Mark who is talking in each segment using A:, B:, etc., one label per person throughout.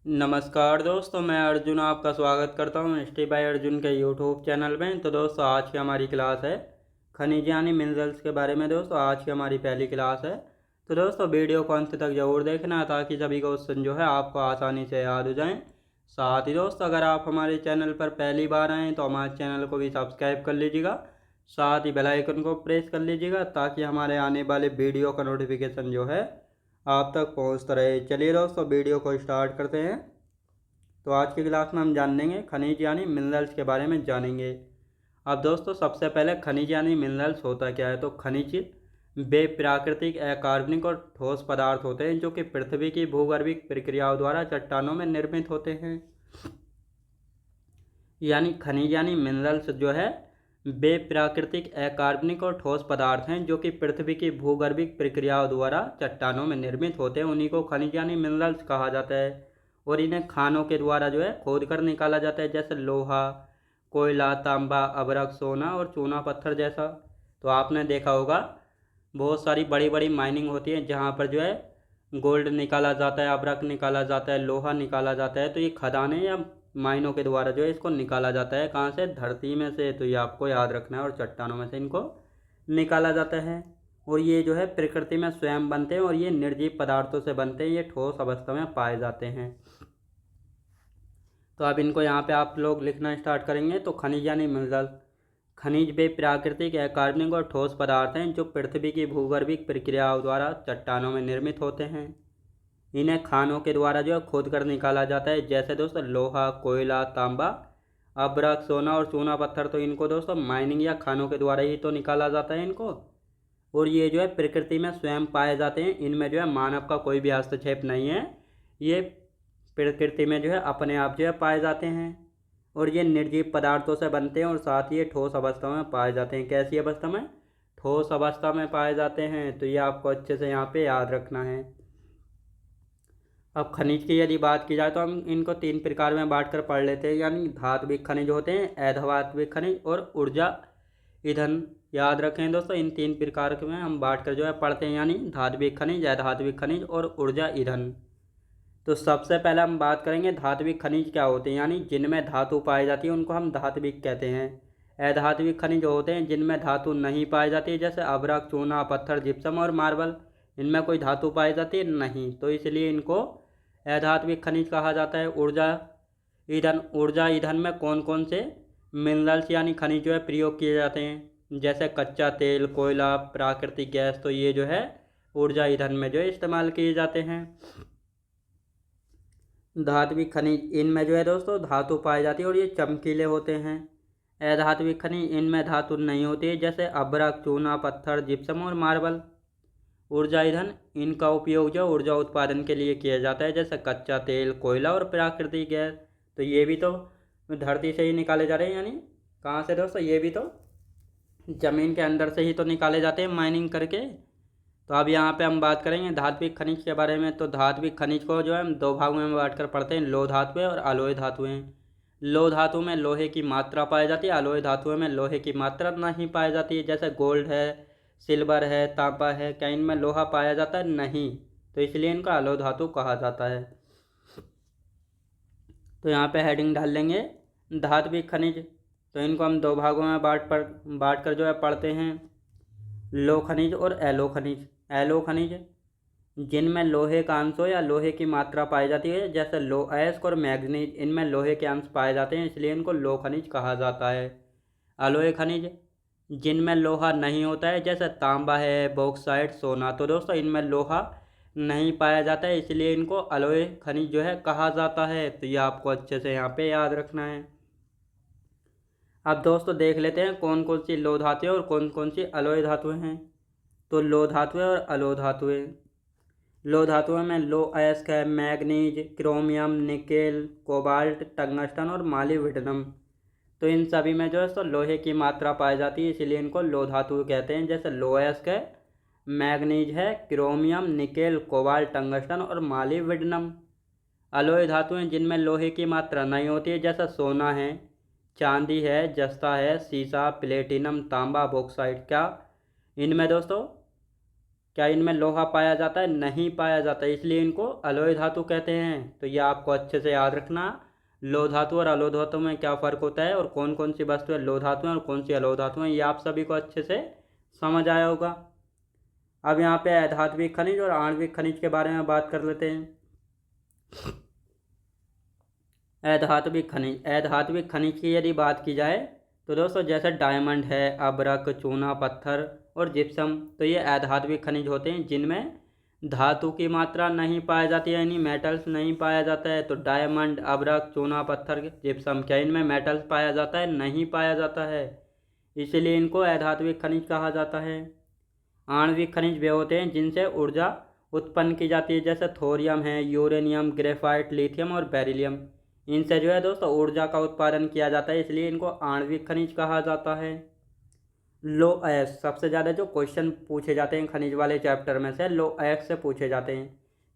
A: नमस्कार दोस्तों, मैं अर्जुन आपका स्वागत करता हूँ स्टे बाय अर्जुन के यूट्यूब चैनल में। तो दोस्तों, आज की हमारी क्लास है खनिज यानी मिनरल्स के बारे में। दोस्तों, आज की हमारी पहली क्लास है। तो दोस्तों, वीडियो को अंत तक जरूर देखना ताकि सभी क्वेश्चन जो है आपको आसानी से याद हो जाएं। साथ ही दोस्तों, अगर आप हमारे चैनल पर पहली बार आएँ तो हमारे चैनल को भी सब्सक्राइब कर लीजिएगा। साथ ही बेल आइकन को प्रेस कर लीजिएगा ताकि हमारे आने वाले वीडियो का नोटिफिकेशन जो है आप तक पहुंचता रहे। चलिए दोस्तों, वीडियो को स्टार्ट करते हैं। तो आज की क्लास में हम जानेंगे खनिज यानी मिनरल्स के बारे में जानेंगे। अब दोस्तों, सबसे पहले खनिज यानी मिनरल्स होता क्या है। तो खनिज वे प्राकृतिक अकार्बनिक और ठोस पदार्थ होते हैं जो कि पृथ्वी की भूगर्भिक प्रक्रियाओं द्वारा चट्टानों में निर्मित होते हैं। यानी खनिज यानी मिनरल्स जो है वे प्राकृतिक अकार्बनिक और ठोस पदार्थ हैं जो कि पृथ्वी की भूगर्भिक प्रक्रियाओं द्वारा चट्टानों में निर्मित होते हैं। उन्हीं को खनिज यानी मिनरल्स कहा जाता है। और इन्हें खानों के द्वारा जो है खोद कर निकाला जाता है, जैसे लोहा, कोयला, तांबा, अभ्रक, सोना और चूना पत्थर जैसा। तो आपने देखा होगा बहुत सारी बड़ी बड़ी माइनिंग होती है जहाँ पर जो है गोल्ड निकाला जाता है, अभ्रक निकाला जाता है, लोहा निकाला जाता है। तो ये खदानें या माइनों के द्वारा जो है इसको निकाला जाता है। कहाँ से? धरती में से। तो ये आपको याद रखना है। और चट्टानों में से इनको निकाला जाता है। और ये जो है प्रकृति में स्वयं बनते हैं और ये निर्जीव पदार्थों से बनते हैं। ये ठोस अवस्था में पाए जाते हैं। तो अब इनको यहाँ पे आप लोग लिखना स्टार्ट करेंगे। तो खनिज यानी मिनरल, खनिज वे प्राकृतिक अकार्बनिक और ठोस पदार्थ हैं जो पृथ्वी की भूगर्भिक प्रक्रियाओं द्वारा चट्टानों में निर्मित होते हैं। इन्हें खानों के द्वारा जो है खोद कर निकाला जाता है, जैसे दोस्तों लोहा, कोयला, तांबा, अभ्रक, सोना और चूना पत्थर। तो इनको दोस्तों माइनिंग या खानों के द्वारा ही तो निकाला जाता है इनको। और ये जो है प्रकृति में स्वयं पाए जाते हैं। इनमें जो है मानव का कोई भी हस्तक्षेप नहीं है। ये प्रकृति में जो है अपने आप जो है पाए जाते हैं। और ये निर्जीव पदार्थों से बनते हैं और साथ ही ये ठोस अवस्था में पाए जाते हैं। कैसी अवस्था में? ठोस अवस्था में पाए जाते हैं। तो ये आपको अच्छे से यहाँ पे याद रखना है। अब खनिज की यदि बात की जाए तो हम इनको तीन प्रकार में बांट कर पढ़ लेते हैं। यानी धात्विक खनिज होते हैं, अधात्विक खनिज और ऊर्जा ईंधन। याद रखें दोस्तों, इन तीन प्रकार में हम बांट कर जो है पढ़ते हैं। यानी धात्विक खनिज, अधात्विक खनिज और ऊर्जा ईंधन। तो सबसे पहले हम बात करेंगे धात्विक खनिज क्या होते हैं। यानी जिनमें धातु पाई जाती है उनको हम धात्विक कहते हैं। अधात्विक खनिज होते हैं जिनमें धातु नहीं पाई जाती, जैसे अभ्रक, चूना पत्थर, जिप्सम और मार्बल। इनमें कोई धातु पाई जाती है नहीं, तो इसलिए इनको अधात्विक खनिज कहा जाता है। ऊर्जा ईंधन, ऊर्जा ईंधन में कौन कौन से मिनरल्स यानी खनिज जो है प्रयोग किए जाते हैं, जैसे कच्चा तेल, कोयला, प्राकृतिक गैस। तो ये जो है ऊर्जा ईंधन में जो है इस्तेमाल किए जाते हैं। धात्विक खनिज, इनमें जो है दोस्तों धातु पाई जाती है और ये चमकीले होते हैं। अधात्विक खनिज, इनमें धातु नहीं होती है, जैसे अभ्रक, चूना पत्थर, जिप्सम और मार्बल। ऊर्जा ईंधन, इनका उपयोग जो ऊर्जा उत्पादन के लिए किया जाता है, जैसे कच्चा तेल, कोयला और प्राकृतिक गैस। तो ये भी तो धरती से ही निकाले जा रहे हैं। यानी कहाँ से दोस्तों? ये भी तो जमीन के अंदर से ही तो निकाले जाते हैं माइनिंग करके। तो अब यहाँ पे हम बात करेंगे धात्विक खनिज के बारे में। तो धात्विक खनिज को जो है हम दो भागों में बांट कर पढ़ते हैं, लोह धातुएं और अलोय धातुएं। लोह धातु में लोहे की मात्रा पाई जाती है, अलोय धातुओं में लोहे की मात्रा नहीं पाई जाती है, जैसे गोल्ड है, सिल्वर है, तांबा है। क्या इनमें लोहा पाया जाता है? नहीं, तो इसलिए इनका अलोह धातु कहा जाता है। तो यहाँ पे हेडिंग डाल लेंगे धात्विक खनिज। तो इनको हम दो भागों में बांट कर जो है पढ़ते हैं, लोह खनिज और एलो खनिज। एलो खनिज जिनमें लोहे का अंश हो या लोहे की मात्रा पाई जाती है, जैसे अयस्क और मैग्नीज। इनमें लोहे के अंश पाए जाते हैं, इसलिए इनको लोह खनिज कहा जाता है। अलोय खनिज जिनमें लोहा नहीं होता है, जैसे तांबा है, बॉक्साइट, सोना। तो दोस्तों इनमें लोहा नहीं पाया जाता है, इसलिए इनको अलोय खनिज जो है कहा जाता है। तो ये आपको अच्छे से यहाँ पे याद रखना है। अब दोस्तों देख लेते हैं कौन कौन सी लोह धातुएं और कौन कौन सी अलोय धातुएं हैं। तो लोह धातुएं और अलोह धातुएं। लोह धातुओं में लोह अयस्क है, manganese, chromium, nickel, cobalt, tungsten और मालिब्डिनम। तो इन सभी में जो है सो लोहे की मात्रा पाई जाती है, इसीलिए इनको लोह धातु कहते हैं। जैसे लोह अयस्क है, मैग्नीज है, क्रोमियम, निकेल, कोबाल्ट, टंगस्टन और मालिब्डिनम। अलोय धातुएं जिनमें लोहे की मात्रा नहीं होती है, जैसे सोना है, चांदी है, जस्ता है, सीसा, प्लेटिनम, तांबा, बॉक्साइट। क्या इनमें दोस्तों क्या इनमें लोहा पाया जाता है? नहीं पाया जाता, इसलिए इनको अलोय धातु कहते हैं। तो ये आपको अच्छे से याद रखना, लोह धातु और अलोह धातु में क्या फ़र्क होता है और कौन कौन सी वस्तुएं लोह धातु हैं और कौन सी अलोह धातु हैं, ये आप सभी को अच्छे से समझ आया होगा। अब यहाँ पे अधात्विक खनिज और आणविक खनिज के बारे में बात कर लेते हैं। अधात्विक खनिज की यदि बात की जाए तो दोस्तों जैसे डायमंड है, अब्रक, चूना पत्थर और जिप्सम, तो ये अधात्विक खनिज होते हैं जिनमें धातु की मात्रा नहीं पाई जाती है, यानी मेटल्स नहीं पाया जाता है। तो डायमंड, अब्रक, चूना पत्थर, जिप्सम, क्या इनमें मेटल्स पाया जाता है? नहीं पाया जाता है, इसलिए इनको अधात्विक खनिज कहा जाता है। आणविक खनिज वे होते हैं जिनसे ऊर्जा उत्पन्न की जाती है, जैसे थोरियम है, यूरेनियम, ग्रेफाइट, लिथियम और बेरिलियम। इनसे जो है दोस्तों ऊर्जा का उत्पादन किया जाता है, इसलिए इनको आणविक खनिज कहा जाता है। लो अयस्क, सबसे ज़्यादा जो क्वेश्चन पूछे जाते हैं खनिज वाले चैप्टर में से लो अयस्क से पूछे जाते हैं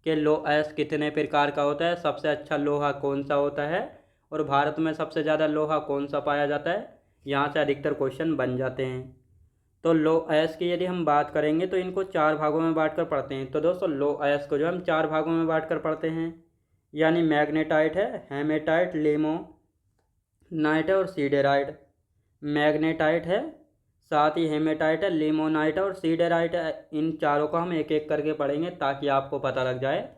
A: कि लो अयस्क कितने प्रकार का होता है, सबसे अच्छा लोहा कौन सा होता है और भारत में सबसे ज़्यादा लोहा कौन सा पाया जाता है, यहाँ से अधिकतर क्वेश्चन बन जाते हैं। तो लो अयस्क की यदि हम बात करेंगे तो इनको 4 भागों में बांट कर पढ़ते हैं। तो दोस्तों लो अयस्क को जो हम 4 भागों में बांट कर पढ़ते हैं, यानी मैग्नेटाइट है, हेमेटाइट, लिमोनाइट है और सीडेराइट। मैग्नेटाइट है, साथ ही हेमेटाइट है, लिमोनाइट है और सीडेराइट है। इन चारों को हम एक एक करके पढ़ेंगे ताकि आपको पता लग जाए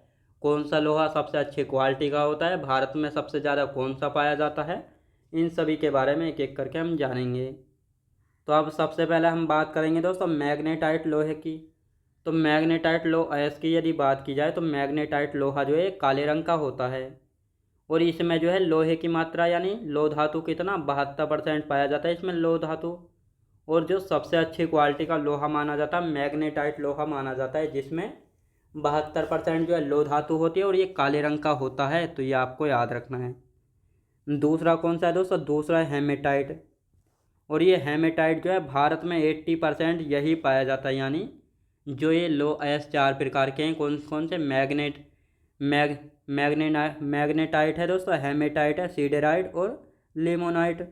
A: कौन सा लोहा सबसे अच्छी क्वालिटी का होता है, भारत में सबसे ज़्यादा कौन सा पाया जाता है, इन सभी के बारे में एक एक करके हम जानेंगे। तो अब सबसे पहले हम बात करेंगे दोस्तों मैग्नेटाइट लोहे की। तो मैग्नेटाइट लो अयस्क की यदि बात की जाए तो मैग्नेटाइट लोहा जो है काले रंग का होता है और इसमें जो है लोहे की मात्रा यानी लोह धातु कितना 72% पाया जाता है इसमें लोह धातु। और जो सबसे अच्छी क्वालिटी का लोहा माना जाता है मैग्नेटाइट लोहा माना जाता है, जिसमें 72% जो है लोह धातु होती है और ये काले रंग का होता है, तो ये आपको याद रखना है। दूसरा कौन सा है दोस्तों? दूसरा है हेमेटाइट, और ये हेमेटाइट जो है भारत में 80% यही पाया जाता है, यानी जो ये लो अयस्क 4 प्रकार के हैं कौन कौन से? मैग्नेटाइट है दोस्तों, हेमेटाइट है, सीडेराइट और लिमोनाइट।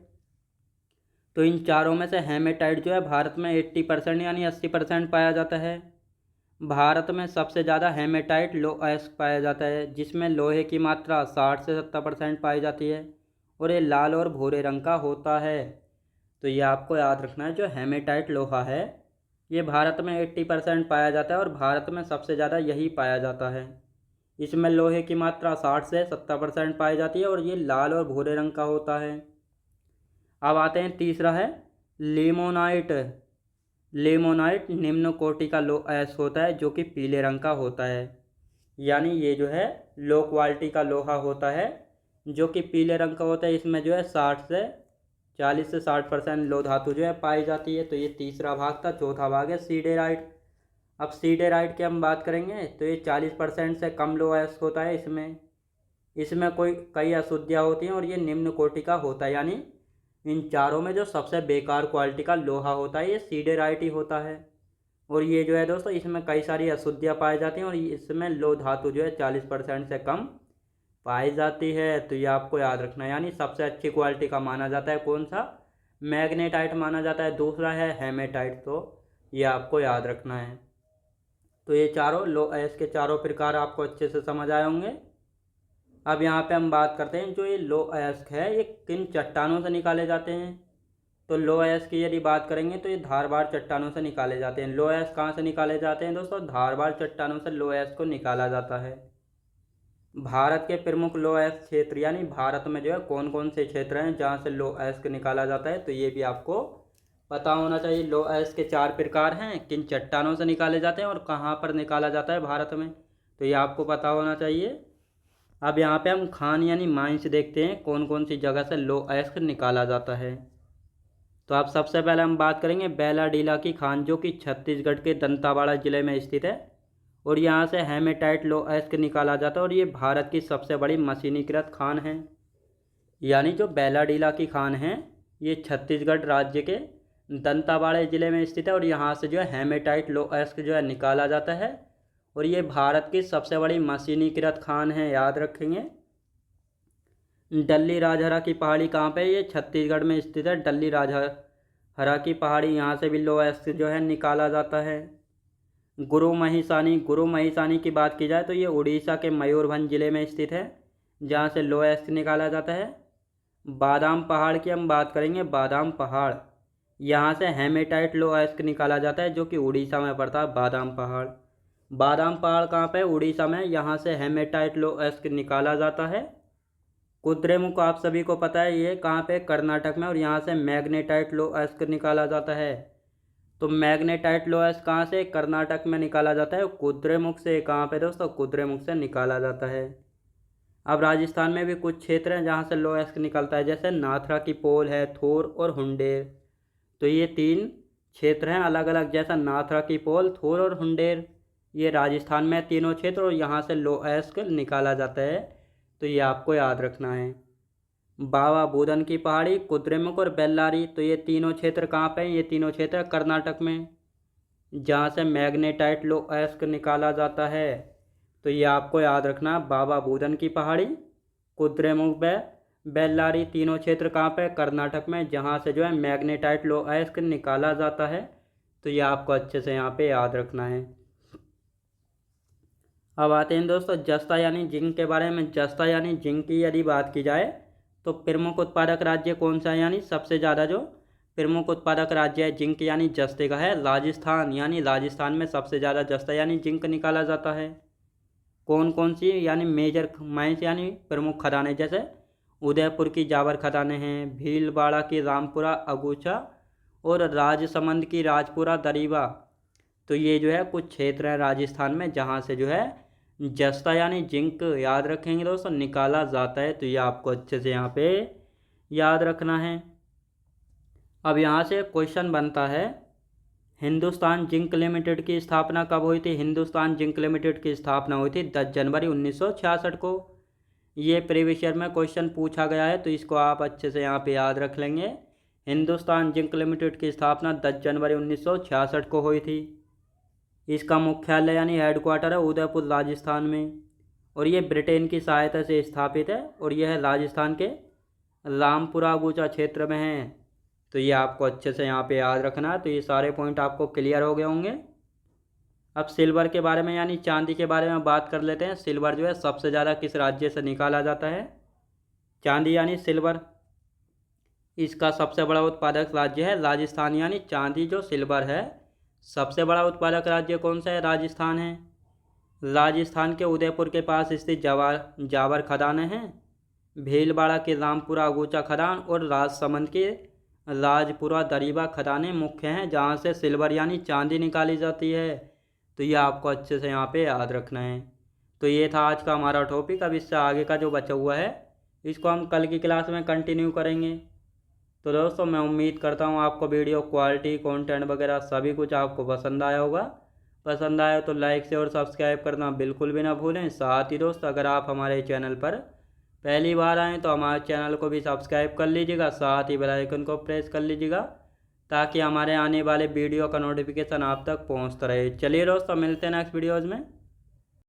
A: तो इन चारों में से हेमेटाइट जो है भारत में 80% यानी 80% पाया जाता है। भारत में सबसे ज़्यादा हेमेटाइट लो अयस्क पाया जाता है, जिसमें लोहे की मात्रा 60 से 70% पाई जाती है और ये लाल और भूरे रंग का होता है। तो ये आपको याद रखना है, जो हेमेटाइट लोहा है ये भारत में 80% पाया जाता है और भारत में सबसे ज़्यादा यही पाया जाता है। इसमें लोहे की मात्रा 60 से 70% पाई जाती है और ये लाल और भूरे रंग का होता है। अब आते हैं तीसरा है लिमोनाइट। लिमोनाइट निम्न कोटि का लो अयस्क होता है जो कि पीले रंग का होता है, यानी ये जो है लो क्वालिटी का लोहा होता है जो कि पीले रंग का होता है। इसमें जो है 40 से 60% लोह धातु जो है पाई जाती है। तो ये तीसरा भाग था। चौथा भाग है सीडेराइट। अब सीडेराइट की हम बात करेंगे तो ये 40% से कम लोह अयस्क होता है। इसमें कई अशुद्धियाँ होती हैं और ये निम्न कोटि का होता है, यानी इन चारों में जो सबसे बेकार क्वालिटी का लोहा होता है ये सीडेराइट ही होता है। और ये जो है दोस्तों इसमें कई सारी अशुद्धियाँ पाई जाती हैं और इसमें लोह धातु जो है 40% से कम पाई जाती है। तो ये आपको याद रखना है, यानी सबसे अच्छी क्वालिटी का माना जाता है कौन सा? मैग्नेटाइट माना जाता है। दूसरा है हेमेटाइट, तो ये आपको याद रखना है। तो ये चारों लो अयस्क के चारों प्रकार आपको अच्छे से समझ आए होंगे। अब यहाँ पे हम बात करते हैं जो ये लो अयस्क है ये किन चट्टानों से निकाले जाते हैं। तो लो अयस्क की यदि बात करेंगे तो ये धारवाड़ चट्टानों से निकाले जाते हैं। लो अयस्क कहाँ से निकाले जाते हैं दोस्तों? धारवाड़ चट्टानों से लो अयस्क को निकाला जाता है। भारत के प्रमुख लो अयस्क क्षेत्र, यानी भारत में जो है कौन कौन से क्षेत्र हैं जहाँ से लो अयस्क निकाला जाता है, तो ये भी आपको पता होना चाहिए। लो अयस्क के 4 प्रकार हैं, किन चट्टानों से निकाले जाते हैं और कहाँ पर निकाला जाता है भारत में, तो ये आपको पता होना चाहिए। अब यहाँ पे हम खान यानी माइंस देखते हैं कौन कौन सी जगह से लो अयस्क निकाला जाता है। तो अब सबसे पहले हम बात करेंगे बेलाडीला की खान, जो कि छत्तीसगढ़ के दंतेवाड़ा जिले में स्थित है और यहाँ से हेमेटाइट लो अयस्क निकाला जाता है और ये भारत की सबसे बड़ी मशीनीकृत खान है। यानी जो बेलाडीला की खान है ये छत्तीसगढ़ राज्य के दंतेवाड़ा जिले में स्थित है और यहाँ से जो है हेमेटाइट लो अयस्क जो है निकाला जाता है और ये भारत की सबसे बड़ी मशीनीकृत खान है, याद रखेंगे। डल्ली राजहरा की पहाड़ी कहाँ पे? ये छत्तीसगढ़ में स्थित है। डल्ली राजहरा की पहाड़ी, यहाँ से भी लो अयस्क जो है निकाला जाता है। गुरु महिसानी की बात की जाए तो ये उड़ीसा के मयूरभंज जिले में स्थित है, जहाँ से लोहा अयस्क निकाला जाता है। बादाम पहाड़ की हम बात करेंगे, बादाम पहाड़, यहाँ से हेमेटाइट लोहा अयस्क निकाला जाता है, जो कि उड़ीसा में पड़ता है। बादाम पहाड़, बादाम पहाड़ कहाँ पे? उड़ीसा में। यहाँ से हेमेटाइट लोहा अयस्क निकाला जाता है। कुद्रेमुख आप सभी को पता है, ये कहाँ पे? कर्नाटक में। और यहाँ से मैग्नेटाइट लोहा अयस्क निकाला जाता है। तो मैग्नेटाइट लोहा अयस्क कहाँ से? कर्नाटक में निकाला जाता है। कुद्रेमुख से कहाँ पे दोस्तों? कुद्रेमुख से निकाला जाता है। अब राजस्थान में भी कुछ क्षेत्र हैं जहाँ से लोहा अयस्क निकलता है, जैसे नाथरा की पोल है, थोर और हुंडेर। तो ये 3 क्षेत्र हैं अलग अलग, जैसा नाथरा की पोल, थोर और हुंडेर, ये राजस्थान में तीनों क्षेत्र, और यहाँ से लोहा अयस्क निकाला जाता है। तो ये आपको याद रखना है। बाबा बूदन की पहाड़ी, कुद्रेमुख और बेल्लारी, तो ये तीनों क्षेत्र कहाँ पे हैं? ये तीनों क्षेत्र कर्नाटक में, जहाँ से मैग्नेटाइट लोहा अयस्क निकाला जाता है। तो ये आपको याद रखना, बाबा बूदन की पहाड़ी, कुद्रेमुख, बेल्लारी, तीनों क्षेत्र कहाँ पे? कर्नाटक में, जहाँ से जो है मैग्नेटाइट लोहा अयस्क निकाला जाता है। तो ये आपको अच्छे से यहाँ पे याद रखना है। अब आते हैं दोस्तों जस्ता यानी जिंक के बारे में। जस्ता यानी जिंक की यदि बात की जाए तो प्रमुख उत्पादक राज्य कौन सा है? यानी सबसे ज़्यादा जो प्रमुख उत्पादक राज्य है जिंक यानी जस्ते का है, राजस्थान। यानी राजस्थान में सबसे ज़्यादा जस्ता यानी जिंक निकाला जाता है। कौन कौन सी? यानी मेजर माइंस यानी प्रमुख खदानें, जैसे उदयपुर की जावर खदानें हैं, भीलवाड़ा की रामपुरा अगूचा और राजसमंद की राजपुरा दरीबा। तो ये जो है कुछ क्षेत्र हैं राजस्थान में जहाँ से जो है जस्ता यानी जिंक, याद रखेंगे दोस्तों, निकाला जाता है। तो ये आपको अच्छे से यहाँ पे याद रखना है। अब यहाँ से क्वेश्चन बनता है, हिंदुस्तान जिंक लिमिटेड की स्थापना कब हुई थी? हिंदुस्तान जिंक लिमिटेड की स्थापना हुई थी 10 जनवरी 1966 को। ये प्रीवियस ईयर में क्वेश्चन पूछा गया है, तो इसको आप अच्छे से यहाँ पे याद रख लेंगे। हिंदुस्तान जिंक लिमिटेड की स्थापना 10 जनवरी 1966 को हुई थी। इसका मुख्यालय यानी हेडक्वार्टर है उदयपुर राजस्थान में, और ये ब्रिटेन की सहायता से स्थापित है, और यह है राजस्थान के रामपुरा अगूचा क्षेत्र में है। तो ये आपको अच्छे से यहाँ पे याद रखना है। तो ये सारे पॉइंट आपको क्लियर हो गए होंगे। अब सिल्वर के बारे में यानी चांदी के बारे में बात कर लेते हैं। सिल्वर जो है सबसे ज़्यादा किस राज्य से निकाला जाता है? चांदी यानी सिल्वर, इसका सबसे बड़ा उत्पादक राज्य है राजस्थान। यानी चांदी जो सिल्वर है सबसे बड़ा उत्पादक राज्य कौन सा है? राजस्थान है। राजस्थान के उदयपुर के पास स्थित जावर खदानें हैं, भीलवाड़ा की रामपुरा अगूचा खदान और राजसमंद की राजपुरा दरीबा खदानें मुख्य हैं, जहाँ से सिल्वर यानी चांदी निकाली जाती है। तो ये आपको अच्छे से यहाँ पे याद रखना है। तो ये था आज का हमारा टॉपिक। अब इससे आगे का जो बचा हुआ है इसको हम कल की क्लास में कंटिन्यू करेंगे। तो दोस्तों मैं उम्मीद करता हूँ आपको वीडियो क्वालिटी, कंटेंट वगैरह सभी कुछ आपको पसंद आया होगा। पसंद आया तो लाइक से और सब्सक्राइब करना बिल्कुल भी ना भूलें। साथ ही दोस्त अगर आप हमारे चैनल पर पहली बार आएँ तो हमारे चैनल को भी सब्सक्राइब कर लीजिएगा, साथ ही बेल आइकन को प्रेस कर लीजिएगा, ताकि हमारे आने वाले वीडियो का नोटिफिकेशन आप तक पहुँचता रहे। चलिए दोस्तों मिलते हैं नेक्स्ट वीडियोज़ में।